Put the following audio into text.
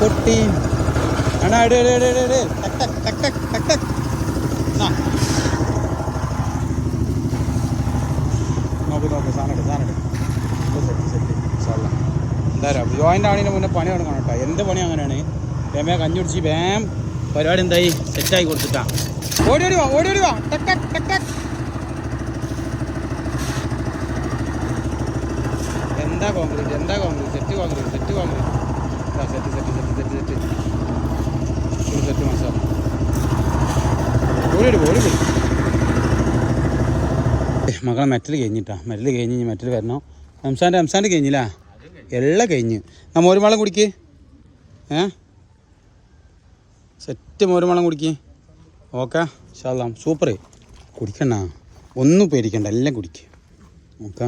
പൊട്ടി അണ്ണാ ഇട് ടക് ടക് ടക് ടക് ടക് ടക്. നോക്ക് സാധനം സെറ്റ് എന്താ പറയുക ജോയിൻ്റ് ആണിന് മുന്നേ പണി തുടങ്ങണം കേട്ടോ. എന്ത് പണി അങ്ങനെയാണ്. വേമേ കഞ്ഞി പിടിച്ച് വേം പരിപാടി എന്തായി സെറ്റായി കൊടുത്തിട്ടാ. ഓടി വാ ടക് ടക് ടക് ടക്. എന്താ കോൺക്രീറ്റ് സെറ്റ് മസാല ഓടി മകളെ മെറ്റൽ കഴിഞ്ഞ് മെറ്റൽ വരണം. റംസാൻ്റെ കഴിഞ്ഞില്ല, എല്ലാം കഴിഞ്ഞ്. നമ്മ ഒരു മളം കുടിക്ക്. സെറ്റ് മോരുമളം കുടിക്ക്. ഓക്കെ ഇൻഷാ അല്ലാഹ് സൂപ്പർ. കുടിക്കണ്ട, ഒന്നും പേടിക്കണ്ട, എല്ലാം കുടിക്ക്. ഓക്കെ.